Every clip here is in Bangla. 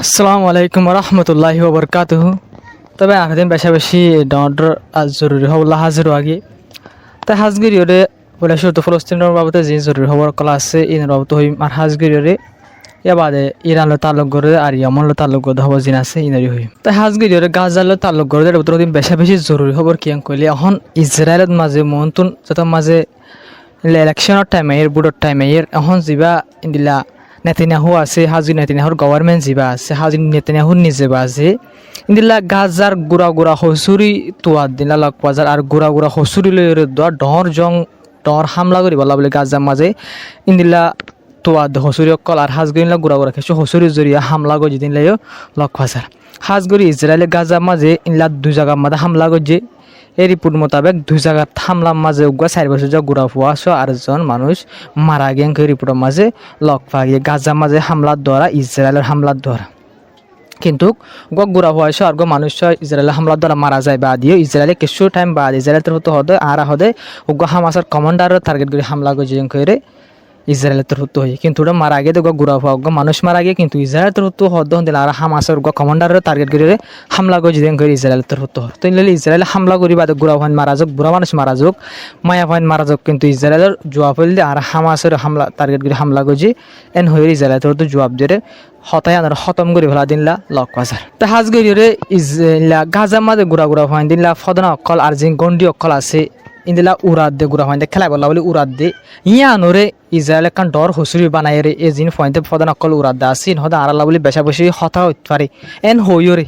আসসালামু আলাইকুম রহমতুল্লাহি ওবরকাতুহু। তবে আরেকদিন বেশা বেশি ডর আজ জরুরি হবলা হাজির আগে তাই হাজগিরিয়রে বলে শুধু ফলস্তিনের বাবদে যে জরুরি খবর কলা আছে ইনের বাবদ হই আর হাজগিরিয়রে এ বাদে ইরানলো তালুক করে আর ইয়ামনলো তালুক করে হব জিন আছে ইনারি হই তাই হাজগিরিয়রে গাজালো তালুক করে উত্তর দিন বেশা বেশি জরুরি খবর কিয়াং কইলে এখন ইসরায়েলের মাঝে মন্তুন যত মাঝে ইলেকশনের টাইমে এর বুডর টাইমে এর এখন যিবা ইন্দিলা নেতানিয়াহু আছে হাজি নেতানিয়াহুর গভর্নমেন্ট যিবা আছে হাজি নেতানিয়াহুর নিজে বা আছে ইন্দিলা গাজার গুড়া গুড়া হসুরি তোয়ার দিলা লগ বাজার আর গুড়া গুড়া হসুরি লইরে দোয়া ডর জং ডর হামলা করি বলা বলে গাজার মাঝে ইন্দিলা তোয়াদ হসুরি অকল আর হাজগরিলা গুড়া গুড়া কিছু হসুরি জরিয়া হামলা করে যেদিন লাইও লগ বাজার হাজগরি ইসরায়েলের গাজার মাঝে ইনলা দুই জায়গার মাঝে হামলা করছে এই রিপোর্ট মোতাবেক দুই জায়গার হামলার মাঝে উগা 4 বছর যা গুড়া ফুয়া 108 মানুষ মারা গিয়ে রিপোর্টের মাঝে লগ পা গিয়ে গাজার মাঝে হামলার দ্বারা ইসরায়েলের হামলার দ্বারা কিন্তু গুড়া হওয়া আর মানুষ ইসরায়েলের হামলার দ্বারা মারা যায় বা দিয়ে ইসরায়েলে কিছু টাইম বাদ ইসরায়েলের হতে হতে আর হদে উগা হামাসের কমান্ডারের টার্গেট করে হামলা করে ইসরায়েলের হতে হয় কিন্তু ওটা মারা গিয়ে তো গুড়া হওয়া মানুষ মারা গিয়ে কিন্তু ইসরায়েলের হতে হদ দিন আর হামাসের কমান্ডারের টার্গেট করে হামলা করে ইসরায়েলের হতে হয় তো ইসরায়েলে হামলা করি বাদে গুড়া ভাইন মারা যাক বুড়া মানুষ মারা যাক মায়া ভাইন মারা যাক কিন্তু ইসরায়েলের জবাব দিয়ে আর হামাসের হামলা টার্গেট করে হামলা করছি এন হয়ে ইসরায়েলের হতে জবাব দিয়ে হতাই আনার খতম করে ফেলা দিনলা লক বাজার তা হাজগরিরে গাজা মাঝে গুড়া গুড়া ভাইন দিনলা ফদনা অকল আর যে গন্ডি অকল আছে ইন্দিলা উড়াদ দে গুড়া হইতে খেলা বলা বলে উড়াদ দে ইয়া নরে ইসরায়েল কান ডর হসুরি বানাই রে এ জিন ফয়েন্টে ফদান অকল উড়াদ দা আসিন হদা আরালা বলে বেশা বসে হতা হইতে পারে এন হইরে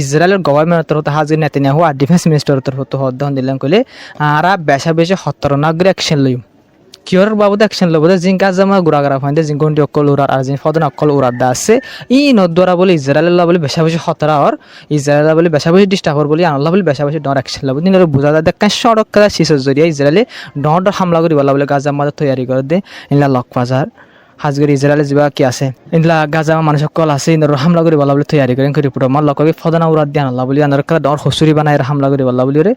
ইসরায়েলের গভর্নমেন্টের তরফ হাজির নেতানিয়াহু আর ডিফেন্স মিনিস্টারের তরফ হদ্দান দিলেন কইলে আরা বেশা বেশি খতরনাক অ্যাকশন লইম কিয়র বাবদ অ্যাকশন লব জিন গাজামা গুড়াগারা ফাইন্দে জিন গন্ডি অকল উড়ার আর জিন ফদন অকল উড়ার দা আছে ই নদ্দরা বলে ইসরায়েল বলে বেশা বেশি খতরা আর ইসরায়েল বলে বেশা বেশি ডিস্টার্ব বলে আল্লাহ বলে বেশা বেশি ডর অ্যাকশন লব দিনের বুঝা যায় দেখ সড়ক কাজ শিশর জরিয়া ইসরায়েলে ডর হামলা করি বলে গাজামা তৈরি করে দে ইনলা লক বাজার হাজগরি ইসরায়েলে যা কি আছে ইনলা গাজামা মানুষ কল আছে ইনর হামলা করি বলে তৈরি করেন রিপোর্ট মার লক ফদনা উড়ার দিয়ে আল্লাহ বলে আনার ডর হসুরি বানায় হামলা করি বলে রে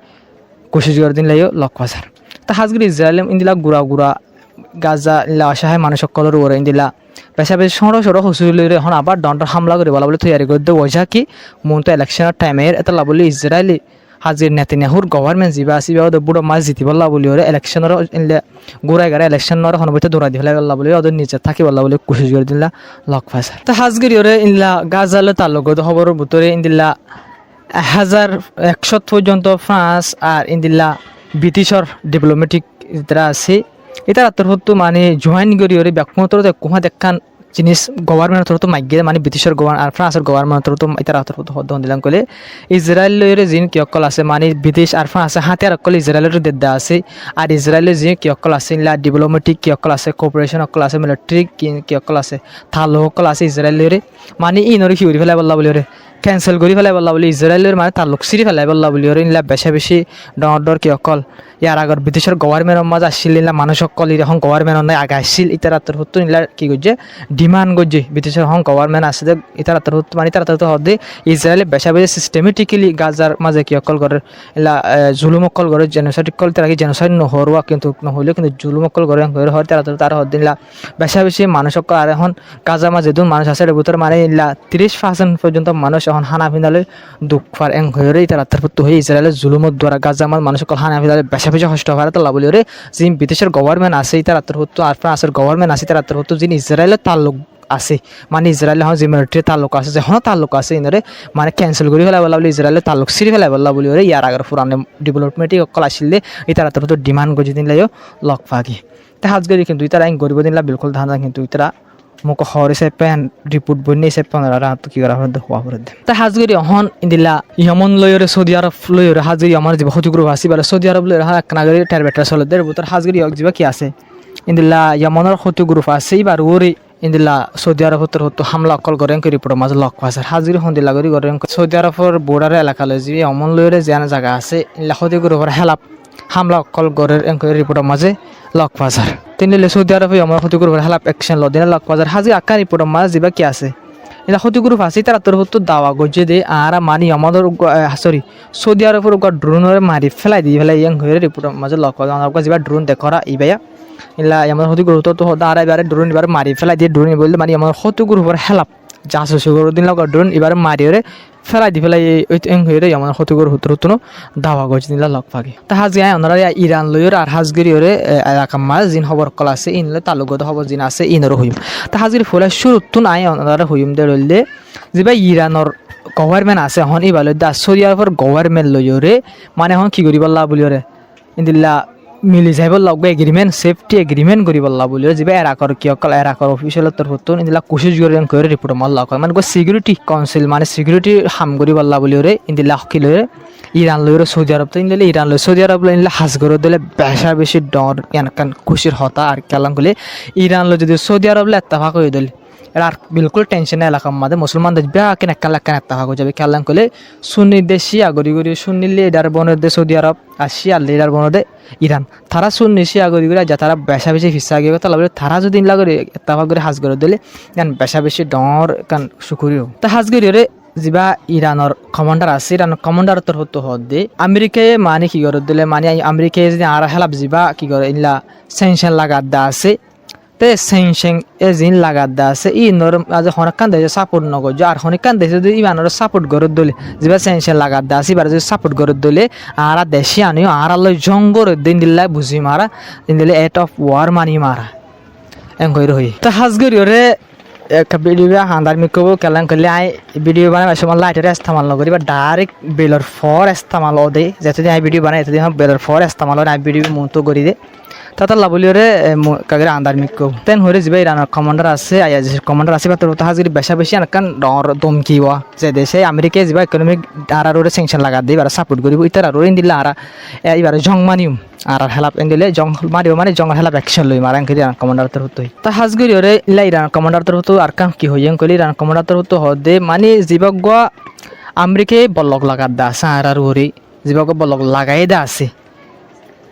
কোশিশ করে দিন লাইও লক বাজার তা হাজগরি ইসরায়েল ইন্দিলা গুড়া গুড়া গাজা অসহায় মানুষ সকলের ওরে ইন্দিলা পেশা বেশি সড়ো সড়ো হসুরি এখন আবার ডন্টার হামলা করে বলে তৈরি করে দে ওইসা কি মন তো ইলেকশনের টাইমের এটা বলে ইসরায়েলি হাজির নেতানিয়াহুর গভর্নমেন্ট যা আছে বুড়ো মাছ জিতি বললা বলি ওরে ইলেকশনের গোড়ায় গাড়ে ইলেকশনের হনবইতে দৌড়া দিয়ে ফেলা বলে ওদের নিচে থাকি বললা বলে কোশিশ করে দিলা লক ফাঁসার তা হাজগিরি ওরে ইনলা গাজালে তার লগত খবরের ভিতরে ইন্দিল্লা 1100 পর্যন্ত ফ্রান্স আর ইন্দিল্লা ব্রিটিশর ডিপ্লোমেটিক যারা আছে এটা হতো মানে জয়েন করি ওরে ব্যাকমতর কুহা দেখান জিনিস গভর্নমেন্টের তরফ মাইগে মানে ব্রিটিশের গভর্নমেন্ট আর ফ্রান্সের গভর্নমেন্টের তরফ এটা হদ দিলাম কলে ইসরায়েলের যে কি অকল আছে মানে ব্রিটিশ আর ফ্রান্স হাতিয়ার অকল ইসরায়েলের দেদা আছে আর ইসরায়েলের যে কি অকল আছে ডিপ্লোমেটিক কি অকল আছে কোঅপারেশন অকল আছে মিলিটারি কি অকল আছে থালো অকল আছে ইসরায়েলের মানে ইনরে কি উড়ি ফেলাই বললা বলি ওরে ক্যান্সেল করে ফেলাই বললা বলি ইসরায়েলের মানে তালুক সিরি ফেলাই বললা বলি ওরে ইনলা বেশা বেশি ডর কি অকল ইয়ার আগর ব্রিটিশের গভর্নমেন্টের মাঝে আসছিল ইনলা মানুষ অকল এখন গভর্নমেন্ট নাই আগে আসছিল ইতার হতো ইনলা কি করছে ডিমান্ড করছে ব্রিটিশের হং গভর্নমেন্ট আছে ইতার হতো মানে তার হদে ইসরায়েলে বেশা বেশি সিস্টেমেটিক্যালি গাজার মাঝে কি অকল করে এলা জুলুম অকল করে জেনোসাইড কল তার আগে জেনোসাইড নহরুয়া কিন্তু নহলেও কিন্তু জুলুম অকল করে হয় তার হদ দিনলা বেশা বেশি মানুষ অকল আর এখন গাজার মাঝে দুন মানুষ আছে ভিতরে মানে ইনলা 30% পর্যন্ত মানুষ এখন হানা ফিনালে দুঃখ ফার এং হয়ে তার হতো হয়ে ইসরায়েলের জুলুমের দ্বারা গাজার মাঝে মানুষ অকল হানা ফিনালে বেশা বেশি কষ্ট হয় তাল্লা বলি ওরে যে ব্রিটিশের গভর্নমেন্ট আছে তার হতো আর ফ্রান্সের গভর্নমেন্ট আছে তার হতো যিনি ইসরায়েলের তাল্লুক আছে মানে ইসরায়েল এখন যে মিলিটারি তাল্লুক আছে যখন তাল্লুক আছে ইনরে মানে ক্যান্সেল করে ফেলা বলা বলে ইসরায়েলের তাল্লুক সিরি ফেলা বলা বলি ওরে ইয়ার আগের পুরানো ডেভেলপমেন্টই অকল আসলে তার হতো ডিমান্ড করে দিন লাইও লক ফাঁকি তা হাজগরি কিন্তু তারা গরিব দিনলা বিলকুল ধান কিন্তু তারা মোক হর হিসেবে প্যান রিপোর্ট বই নিয়ে হিসেবে কি করা হয় হওয়া করে দেয় তা হাজগরি অহন ইন্দিলা ইয়মন লয়রে সৌদি আরব লয়রে হাজগরি আমার যে বহুত গ্রুপ আছে বলে সৌদি আরব লয়রে এক নাগরি টের বেটার চলে দের ভিতর হাজগরি যা কি আছে ইন্দিলা ইয়মনের হতো গ্রুপ আছে এবার ওরে ইন্দিলা সৌদি আরব হতো হামলা অকল করে রিপোর্টের মাঝে লক ফাঁসার হাজগরি হন্দিলা করি করে সৌদি আরবের বর্ডার এলাকা লয় যে অমন লয়রে যে জায়গা আছে হতে গ্রুপের হেলাপ হামলা অকল গড়ের রিপোর্টের মাঝে লক ফাঁসার তিনি সৌদি আরবে আমার ক্ষতি করবার হেলাপ অ্যাকশন লদিনা লক বাজার হাজি আকা রিপোর্টের মাঝে যা কি আছে এটা ক্ষতিগুরু ফাঁসি তারা তোর তো দাওয়া গজে দে আর মানি আমাদের সরি সৌদি আরবের ড্রোনের মারি ফেলাই দিয়ে ফেলাই ইয়াং হয়ে রিপোর্টের মাঝে লক্ষ্য আমার যেবার ড্রোন দেখরা ইবাইয়া ইলা আমার ক্ষতিগুরু তো আর এবারে ড্রোন এবারে মারি ফেলাই দিয়ে ড্রোন বললে মানে আমার ক্ষতিগুরু উপর হেলাপ জাসুসি করে দিন লগা ড্রোন এবারে মারিয়ে ফেলাই দি ফেলাই ওই এং হয়ে আমার ক্ষতিগুরু হতো দাওয়া গজে দিলা লক পাগে তা হাজ গায়ে ওনারা ইরান লইর আর হাজগিরি ওরে এলাকা মাঝ জিন খবর কল আছে ইনলে তালুগত খবর জিন আছে ইনরও হইম তা হাজগিরি ফলে শুরুতুন আয় ওনারা হইম দে রইলে যেবা ইরানর গভর্নমেন্ট আছে এখন ইবালে দা সৌদি আরবের গভর্নমেন্ট লইরে মানে এখন কি করি বললা বলিরে ইন্দিল্লা মিলি যাইব লাগবে এগ্রিমেন্ট সেফটি এগ্রিমেন্ট করি বললা বলিরে যেবা এরাকর কি অকল এরাকর অফিসিয়াল তরফ ইন্দিল্লা কোশিশ করে রিপোর্ট মাল্লা মানে সিকিউরিটি কাউন্সিল মানে সিকিউরিটি হাম করি বললা বলিরে ইন্দিল্লা কি লইরে ইরান লইরে সৌদি আরব তো ইনলে ইরান লই সৌদি আরব ইনলে হাজ করে দিলে বেশা বেশি ডর এনকান খুশির হতা আর কেলাম করলে ইরান লো যদি সৌদি আরব লে ইত্তেফাক হয়ে দিল আর বিলকুল টেনশন এলাকার মাঝে মুসলমানদের ব্যাকেন একাল ইত্তেফাক হয়ে যাবে কেলাম করলে সুন্নি দেশি আগরি গরি সুন্নি লিডার বনের দে সৌদি আরব আর শিয়ার লিডার বনের দে ইরান তারা সুন্নি শিয়া গরি গরি যা তারা বেশা বেশি ফিসা গিয়ে তাহলে তারা যদি ইনলা করে ইত্তেফাক করে হাজ করে দিলে কান বেশা বেশি ডর কান সুকুরিও তা হাজ করি যিবা ইরানের কমান্ডার আছে ইরানের কমান্ডার তোর হতো হদে আমেরিকায় মানে কি করে দিলে মানে আমেরিকায় যদি আর হেলাপ যিবা কি করে ইনলা সেনশন লাগাত দা আছে তে সেনশন এ জিন লাগাত দা আছে ই নর আজ হনকান দেশে সাপোর্ট নগো আর হনকান দেশে যদি ইমানের সাপোর্ট করে দিলে যিবা সেনশন লাগাত দা আছে বার যদি সাপোর্ট করে দিলে আর দেশে আনিও আর আল্লাহ জঙ্গর দিন দিল্লা বুঝি মারা দিন দিলে এট অফ ওয়ার মানি মারা এং কই রই তা হাজগরি ওরে एक वीडियो हांदार मिको केलां कले आई वीडियो बनाए समल लाइटर इस्तेमाल न करी बा डायरेक्ट बेलर फॉर इस्तेमाल हो दे जैसे आई वीडियो बनाए तो हम बेलर फॉर इस्तेमाल और आई वीडियो मुंतो करी दे ताता लाबलियो रे कागरे हांदार मिको तेन होरे जिबे इरान कमांडर आसे आया जे कमांडर आसे बात तो हाजिर बेशा बेशी अनकान डर धमकी वा जे देशे अमेरिका जिबा इकोनॉमिक आरा रोरे सैंक्शन लगा दे बारा सपोर्ट करिबो इतारा रोरे दिला आरा एबारे जंग मानिम আর হেলাপ এন্দিলে জং মারিও মানে জং হেলাপ অ্যাকশন লই মারাং করি ইরান কমান্ডার তরফ হই তা হাজগরি ওরে ইলা ইরান কমান্ডার তরফ তো আর কাম কি হইয়ং কলি ইরান কমান্ডার তরফ তো হদে মানে জিবগ আমেরিকায় বলক লাগাত দা সারার ওরে জিবগ বলক লাগাই দা আছে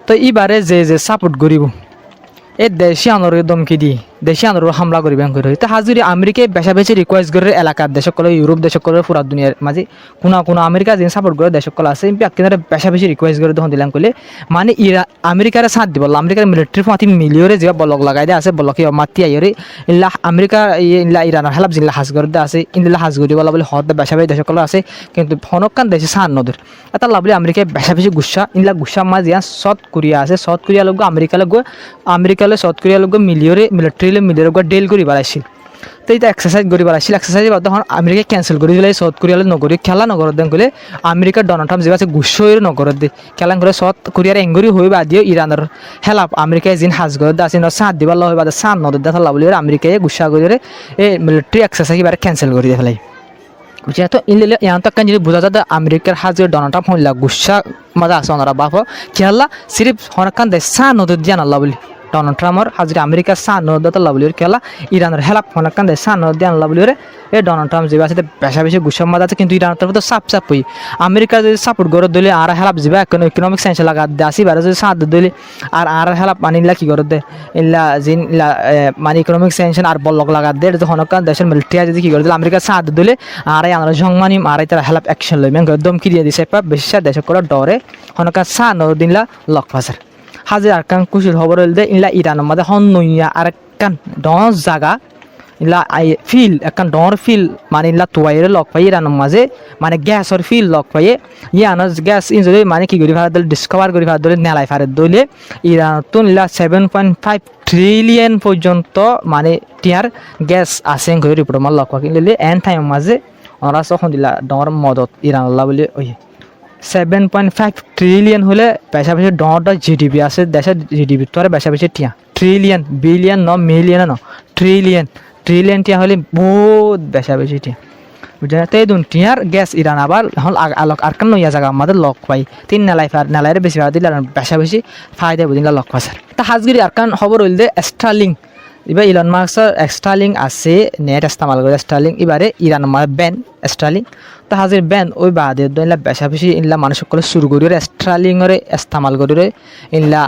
তো ইবারে যে সাপোর্ট করিব এ দেশি আনর দমকি দি দেশি আনর হামলা করি ব্যাং করে তো হাজুরি আমেরিকায় বেশা বেশি রিকোয়েস্ট করে এলাকার দেশকল ইউরোপ দেশকল পুরা দুনিয়ার মাঝে কোনা আমেরিকা যে সাপোর্ট করে দেশকল আছে কিনারে বেশা বেশি রিকোয়েস্ট করে তখন দিলাম কলে মানে আমেরিকার সাথ দিব আমেরিকার মিলিটারি মাতি মিলিয়রে যে বলক লাগাই দে আছে বলক মাতি আইরে ইল্লা আমেরিকা ইল্লা ইরান হেলাপ জিল্লা হাজ করে দে আছে ইল্লা হাজ করি বলা বলে হদ বেশা বেশি দেশকল আছে কিন্তু ফনকান দেশে সান নদর এটা লাভলি আমেরিকায় বেশা বেশি গুসা ইল্লা গুসা মাঝে সাউথ কোরিয়া আছে সাউথ কোরিয়া লোক আমেরিকা সাউথ কোরিয়া লোক মিলিয়রে মিলিটারি মিলিয়র ডেল করি বাড়াইছিল তো এটা এক্সারসাইজ করি বাড়াইছিল এক্সারসাইজ তখন আমেরিকা ক্যান্সেল করে দিলে সাউথ কোরিয়ালে নগরী খেলা নগর দেন গেলে আমেরিকার ডোনাল্ড ট্রাম্প যে আছে গুসইর নগর দে খেলা করে সাউথ কোরিয়ার এঙ্গরি হয়ে বাদিও ইরানের হেলাপ আমেরিকায় জিন হাজ করে আছে সাথ দিবার হয় বাদে সাত নদর দেখা লাভ আমেরিকায় গুসা করে এই মিলিটারি এক্সারসাইজ এবার ক্যান্সেল করে দিয়ে ফেলাই বুঝে তো ইনলে ইয়ান তক যদি বোঝা যায় আমেরিকার হাজির ডোনাল্ড ট্রাম্প হইলা গুসা মজা আছে ওনারা বাপ খেলা সিরিফ হনকান দেশ সাত নদর দিয়ে আল্লাহ বলি ডোনাল্ড ট্রাম্পর হাজির আমেরিকা সান নদত লাভলিওর খেলা ইরানের হেলাপ ফোনাকান দেয় সান নদ দিয়ে লাভলিওরে এই ডোনাল্ড ট্রাম্প যে আছে বেশা বেশি গুসার মাঝে আছে কিন্তু ইরানের তরফ তো সাপ হই আমেরিকা যদি সাপোর্ট করে দিলে আর হেলাপ যাবে ইকোনমিক সায়েন্স লাগা দিয়ে আসি বারে যদি সাথ দিলে আর হেলাপ মানিলা কি করে দে ইল্লা জিন মানে ইকোনমিক সায়েন্স আর বলক লাগা দে হনকান দেশের মিলিটারি যদি কি করে দিলে আমেরিকা সাথ দিলে আর আমরা জং মানিম আর তারা হেলাপ অ্যাকশন লইবেন দমকি দিয়ে দিছে বেশি দেশ করে ডরে হনকান সান নদ দিনলা লক ফাসার হাজির আর কান খুশির খবর হইলে ইলা ইরানের মাঝে হন নইয়া আর কান ডর জায়গা ইলা ফিল একান ডর ফিল মানে ইলা তোয়াইরে লক পাই ইরানের মাঝে মানে গ্যাসর ফিল লক পাই ইয়ানোর গ্যাস ইনজুরি মানে কি করি ভাড়া দিলে ডিসকভার করি ভাড়া দিলে নেলাই ফারে দইলে ইরান তো ইলা 7.5 ট্রিলিয়ন পর্যন্ত মানে টিয়ার গ্যাস আছে করে রিপোর্ট মাল লক পাই লিলে এন টাইম মাঝে ওরা সখন দিলা ডর মদত ইরান আল্লাহ বলে ওই 7.5 ট্রিলিয়ন হলে বেশা বেশি ডরটা জিডিপি আছে দেশের জিডিপি তো আর বেশা বেশি টিয়া ট্রিলিয়ন বিলিয়ন ন মিলিয়ন ন ট্রিলিয়ন টিয়া হলে বহুত বেশা বেশি টিয়া বুঝলেন তো এই টিয়ার গ্যাস ইরান আবার এখন আলোক আর কান নইয়া জায়গা আমাদের লক পাই তিন নালাইরে বেশি ভাড়া দিলে বেশা বেশি ফায়দা বুঝিলা লক পাসার তা হাজগিরি আর কান খবর হইলে স্টারলিং এবার ইলন মাস্কের স্টারলিং আছে নেট ইস্তেমাল করে স্টারলিং এবারে ইরান মার ব্যান স্টারলিং তা হাজির ব্যান ওই বাদে ইনলা বেশা বেশি ইনলা মানুষ সকলে শুরু করি স্টারলিংরে ইস্তেমাল করে ইনলা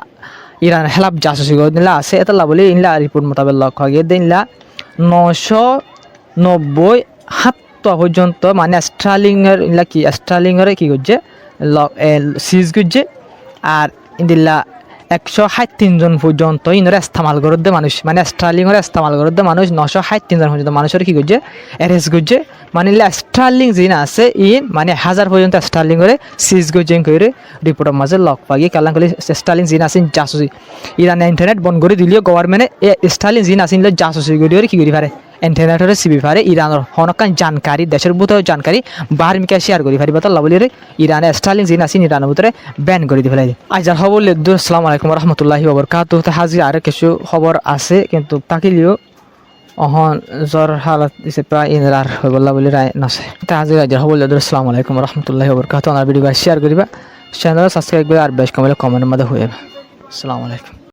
ইরান হেলাপ জাসুসি করে দিলা আছে এটা বলে ইনলা রিপোর্ট মোতাবেক লক্ষ্য গিয়ে ইনলা 990 হাত পর্যন্ত মানে স্টার্লিংয়ের কি স্টার্লিংয়ের কি করছে সিজ করছে আর ইন্দিল্লা 163 জন পর্যন্ত ইনরা ইস্তেমাল করে দে মানুষ মানে স্টার্লিংয়ের ইস্তেমাল করে দে মানুষ 963 জন পর্যন্ত মানুষের কি করছে অ্যারেস্ট করছে মানে স্টার্লিং যিনি আছে মানে 1000 পর্যন্ত স্টার্লিং করে সিজ করছে করে রিপোর্টের মাঝে লক পাগি কালাং করে স্টার্লিং যিনি আছেন জাসুসি ইরানে ইন্টারনেট বন্ধ করে দিলেও গভর্নমেন্টে স্টার্লিং যিনি আছেন জাসুসি করে কি করি পারে ইন্টারনেটরে সিবি পারে ইরানের হনকান জানকারি দেশের ভিতরে জানকারি বাহির মিকে শেয়ার করি পারি বাতাল লাবলিরে ইরানে স্টার্লিং যিনি আছেন ইরানের ভিতরে ব্যান করে দি ফেলাই আজ আর খবর লেদু আসসালামু আলাইকুম রহমতুল্লাহি ওবরকাতুহু হাজি আর কিছু খবর আছে কিন্তু তাকিলিও অহন জ্বর হালত দিছে প্রায় ইনরার হয়ে বললা বলি রায় নাছে হাজি রাজার খবর লেদু আসসালামু আলাইকুম রহমতুল্লাহি ওবরকাতুহু আমার ভিডিও শেয়ার করিবা চ্যানেল সাবস্ক্রাইব করে আর বেশ কমেন্টের মধ্যে হয়ে আসসালামু আলাইকুম।